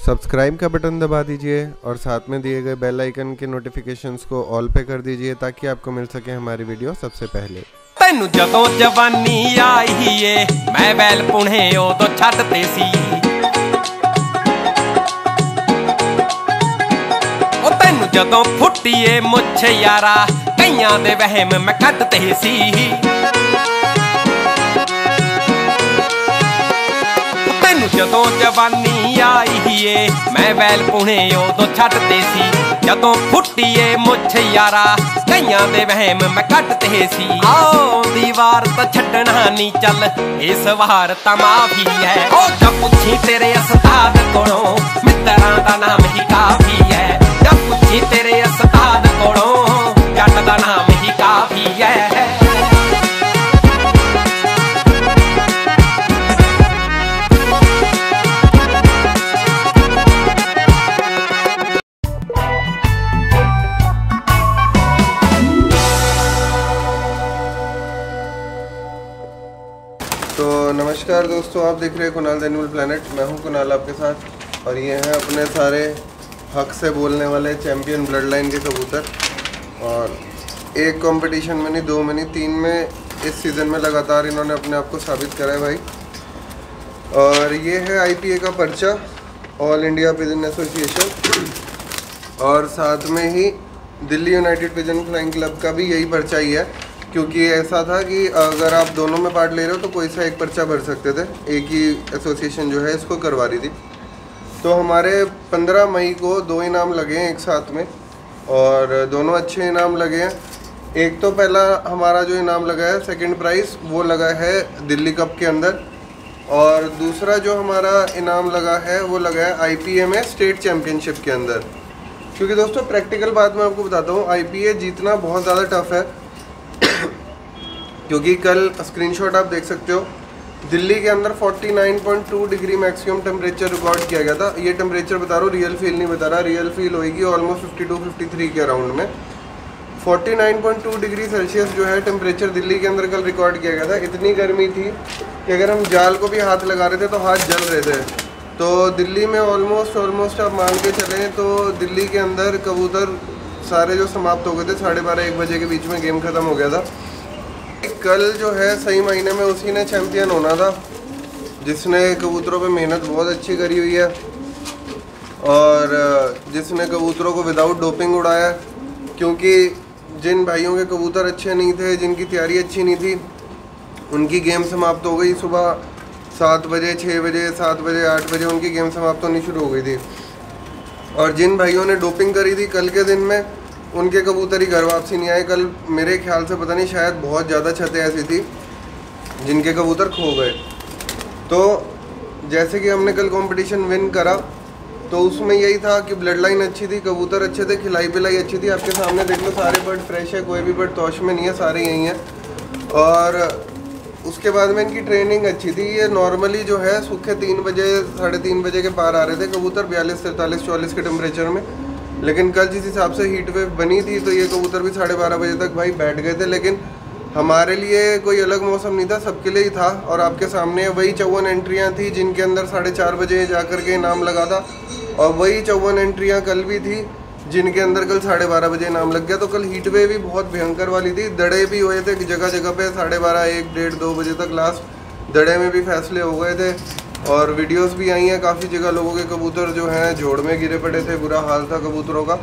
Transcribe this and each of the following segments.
Subscribe का button दबा दीजिए और साथ में दिए गए बेल आइकन के नोटिफिकेशंस को ऑल पे कर दीजिए ताकि आपको मिल सके हमारी वीडियो सबसे पहले। तैनू जदों जवानी आई है मैं बैल पुणे उदों छड्डते सी, ओ तैनू जदों फुट्टीए मुछ यारा कईयां दे वहम मैं कड्डते सी। तैनू जदों जवानी आई है मैं बैल पुणे उदों छड्डते सी, जदों फुट्टीए मुछ यारा कईयां दे वहम मैं कड्डते सी। आओ दीवार तो छड्डना नी चल इस वार तां माफी है, ओ जब पुछी तेरे उस्ताद कोलों मित्तरां दा नाम ही काफी है, जब पुछी तेरे उस्ताद कोलों जट दा नाम ही काफी है। तो नमस्कार दोस्तों, आप देख रहे हैं कुणाल द एनिमल प्लैनेट। मैं हूं कुणाल आपके साथ और ये हैं अपने सारे हक से बोलने वाले चैम्पियन ब्लड लाइन के कबूतर। और एक कंपटीशन में नहीं, दो में नहीं, तीन में इस सीज़न में लगातार इन्होंने अपने आप को साबित करा है भाई। और ये है IPA का पर्चा, ऑल इंडिया पिजन एसोसिएशन, और साथ में ही Delhi united pigeon flying club का भी यही पर्चा ही है, क्योंकि ऐसा था कि अगर आप दोनों में पार्ट ले रहे हो तो कोई सा एक पर्चा भर सकते थे, एक ही एसोसिएशन जो है इसको करवा रही थी। तो हमारे 15 मई को 2 इनाम लगे हैं एक साथ में, और दोनों अच्छे इनाम लगे हैं। एक तो पहला हमारा जो इनाम लगा है सेकंड प्राइज़ वो लगा है दिल्ली कप के अंदर, और दूसरा जो हमारा इनाम लगा है वो लगा है IPA में स्टेट चैम्पियनशिप के अंदर। क्योंकि दोस्तों प्रैक्टिकल बात मैं आपको बताता हूँ, IPA जीतना बहुत ज़्यादा टफ है। क्योंकि कल स्क्रीनशॉट आप देख सकते हो, दिल्ली के अंदर 49.2 डिग्री मैक्सिमम टेम्परेचर रिकॉर्ड किया गया था। ये टेम्परेचर बता रहा हूँ, रियल फील नहीं बता रहा। रियल फील होगी ऑलमोस्ट 52-53 के अराउंड में। 49.2 डिग्री सेल्सियस जो है टेम्परेचर दिल्ली के अंदर कल रिकॉर्ड किया गया था। इतनी गर्मी थी कि अगर हम जाल को भी हाथ लगा रहे थे तो हाथ जल रहे थे। तो दिल्ली में ऑलमोस्ट आप मान के चलें तो दिल्ली के अंदर कबूतर सारे जो समाप्त हो गए थे 12:30-1 बजे के बीच में गेम ख़त्म हो गया था। कल जो है सही महीने में उसी ने चैम्पियन होना था जिसने कबूतरों पे मेहनत बहुत अच्छी करी हुई है और जिसने कबूतरों को विदाउट डोपिंग उड़ाया। क्योंकि जिन भाइयों के कबूतर अच्छे नहीं थे, जिनकी तैयारी अच्छी नहीं थी, उनकी गेम समाप्त हो गई सुबह 7 बजे, 6 बजे, 7 बजे, 8 बजे उनकी गेम समाप्त होनी शुरू हो गई थी। और जिन भाइयों ने डोपिंग करी थी कल के दिन में, उनके कबूतर ही घर वापसी नहीं आए। कल मेरे ख्याल से पता नहीं, शायद बहुत ज़्यादा छतें ऐसी थी जिनके कबूतर खो गए। तो जैसे कि हमने कल कंपटीशन विन करा तो उसमें यही था कि ब्लड लाइन अच्छी थी, कबूतर अच्छे थे, खिलाई पिलाई अच्छी थी। आपके सामने देख लो, सारे बर्ड फ्रेश है, कोई भी बर्ड तौश में नहीं है, सारे यही हैं। और उसके बाद में इनकी ट्रेनिंग अच्छी थी। ये नॉर्मली जो है सूखे 3 बजे 3:30 बजे के पार आ रहे थे कबूतर 42, 43, 44 के टेम्परेचर में। लेकिन कल जिस हिसाब से हीट वेव बनी थी तो ये कबूतर भी 12:30 बजे तक भाई बैठ गए थे। लेकिन हमारे लिए कोई अलग मौसम नहीं था, सबके लिए ही था। और आपके सामने वही 54 एंट्रियाँ थी जिनके अंदर 4:30 बजे जा कर के इनाम लगा था, और वही 54 एंट्रियाँ कल भी थी जिनके अंदर कल 12:30 बजे इनाम लग गया। तो कल हीट वेव भी बहुत भयंकर वाली थी, दड़े भी हुए थे जगह जगह पे 12:30, 1, 1:30, 2 बजे तक लास्ट दड़े में भी फैसले हो गए थे। और वीडियोस भी आई हैं काफ़ी जगह, लोगों के कबूतर जो हैं जोड़ में गिरे पड़े थे, बुरा हाल था कबूतरों का।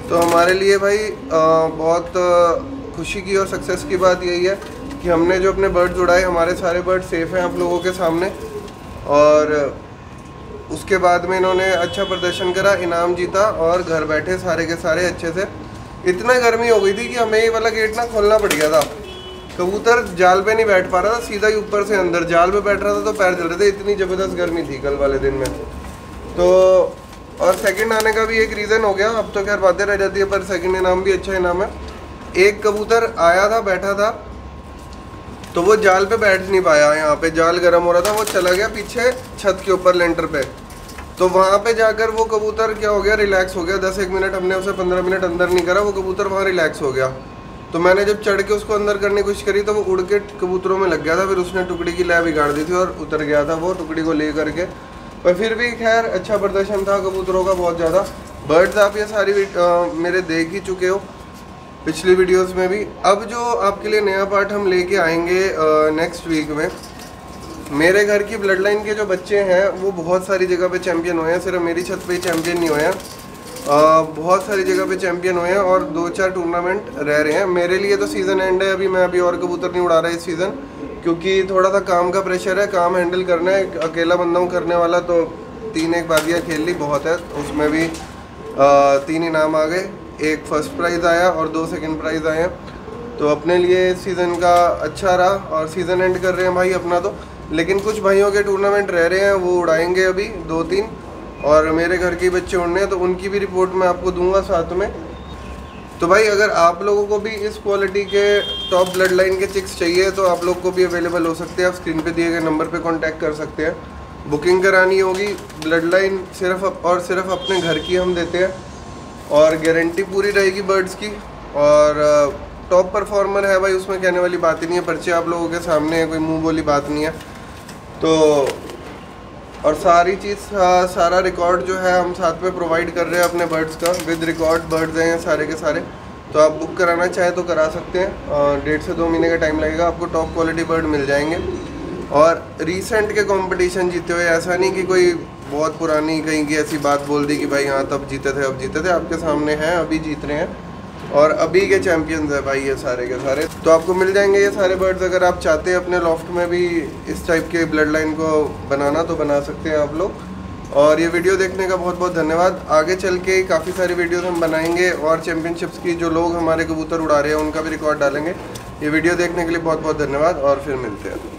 तो हमारे लिए भाई बहुत खुशी की और सक्सेस की बात यही है कि हमने जो अपने बर्ड्स उड़ाए, हमारे सारे बर्ड सेफ़ हैं आप लोगों के सामने। और उसके बाद में इन्होंने अच्छा प्रदर्शन करा, इनाम जीता और घर बैठे सारे के सारे अच्छे से। इतना गर्मी हो गई थी कि हमें ये वाला गेट ना खोलना पड़ गया था। कबूतर जाल पे नहीं बैठ पा रहा था, सीधा ही ऊपर से अंदर जाल पे बैठ रहा था तो पैर जल रहे थे, इतनी ज़बरदस्त गर्मी थी कल वाले दिन में। तो और सेकंड आने का भी एक रीज़न हो गया, अब तो खैर बातें रह जाती है, पर सेकंड इनाम भी अच्छा इनाम है। एक कबूतर आया था, बैठा था, तो वो जाल पे बैठ नहीं पाया, यहाँ पे जाल गर्म हो रहा था, वो चला गया पीछे छत के ऊपर लेंटर पे। तो वहाँ पे जाकर वो कबूतर क्या हो गया, रिलैक्स हो गया। 10-1 मिनट हमने उसे 15 मिनट अंदर नहीं करा, वो कबूतर वहाँ रिलैक्स हो गया। तो मैंने जब चढ़ के उसको अंदर करने की कोशिश करी तो वो उड़ के कबूतरों में लग गया था। फिर उसने टुकड़ी की लय बिगाड़ दी थी और उतर गया था वो, टुकड़ी को ले करके पर फिर भी खैर अच्छा प्रदर्शन था कबूतरों का बहुत ज़्यादा। बर्ड्स आप ये सारी मेरे देख ही चुके हो पिछली वीडियोस में भी। अब जो आपके लिए नया पार्ट हम लेके आएंगे नेक्स्ट वीक में, मेरे घर की ब्लड लाइन के जो बच्चे हैं वो बहुत सारी जगह पे चैंपियन हुए हैं, सिर्फ मेरी छत पे ही चैंपियन नहीं हुए हैं, बहुत सारी जगह पे चैंपियन हुए हैं और 2-4 टूर्नामेंट रह रहे हैं। मेरे लिए तो सीज़न एंड है, अभी मैं अभी और कबूतर नहीं उड़ा रहा इस सीज़न, क्योंकि थोड़ा सा काम का प्रेशर है, काम हैंडल करना है, अकेला बंदा हूँ करने वाला। तो 3 एक बाजियाँ खेल ली बहुत है, उसमें भी 3 इनाम आ गए, 1 फर्स्ट प्राइज़ आया और 2 सेकंड प्राइज़ आए हैं। तो अपने लिए सीज़न का अच्छा रहा और सीज़न एंड कर रहे हैं भाई अपना तो। लेकिन कुछ भाइयों के टूर्नामेंट रह रहे हैं, वो उड़ाएंगे अभी 2-3, और मेरे घर के बच्चे उड़ने हैं तो उनकी भी रिपोर्ट मैं आपको दूंगा साथ में। तो भाई अगर आप लोगों को भी इस क्वालिटी के टॉप ब्लड लाइन के चिक्स चाहिए तो आप लोग को भी अवेलेबल हो सकते हैं, आप स्क्रीन पे दिए गए नंबर पे कांटेक्ट कर सकते हैं। बुकिंग करानी होगी, ब्लड लाइन सिर्फ और सिर्फ अपने घर की हम देते हैं और गारंटी पूरी रहेगी बर्ड्स की, और टॉप परफॉर्मर है भाई, उसमें कहने वाली बात ही नहीं है, पर्चे आप लोगों के सामने है, कोई मुंह बोली बात नहीं है। तो और सारी चीज़ सारा रिकॉर्ड जो है हम साथ में प्रोवाइड कर रहे हैं अपने बर्ड्स का, विद रिकॉर्ड बर्ड्स हैं सारे के सारे। तो आप बुक कराना चाहें तो करा सकते हैं, 1.5 से 2 महीने का टाइम लगेगा, आपको टॉप क्वालिटी बर्ड मिल जाएंगे। और रीसेंट के कंपटीशन जीते हुए, ऐसा नहीं कि कोई बहुत पुरानी कहीं की ऐसी बात बोल दी कि भाई हाँ तब जीते थे अब जीते थे, आपके सामने हैं, अभी जीत रहे हैं और अभी के चैंपियंस है भाई ये सारे के सारे। तो आपको मिल जाएंगे ये सारे बर्ड्स, अगर आप चाहते हैं अपने लॉफ्ट में भी इस टाइप के ब्लड लाइन को बनाना तो बना सकते हैं आप लोग। और ये वीडियो देखने का बहुत बहुत धन्यवाद। आगे चल के काफ़ी सारी वीडियोस हम बनाएंगे और चैम्पियनशिप्स की जो लोग हमारे कबूतर उड़ा रहे हैं उनका भी रिकॉर्ड डालेंगे। ये वीडियो देखने के लिए बहुत बहुत धन्यवाद और फिर मिलते हैं।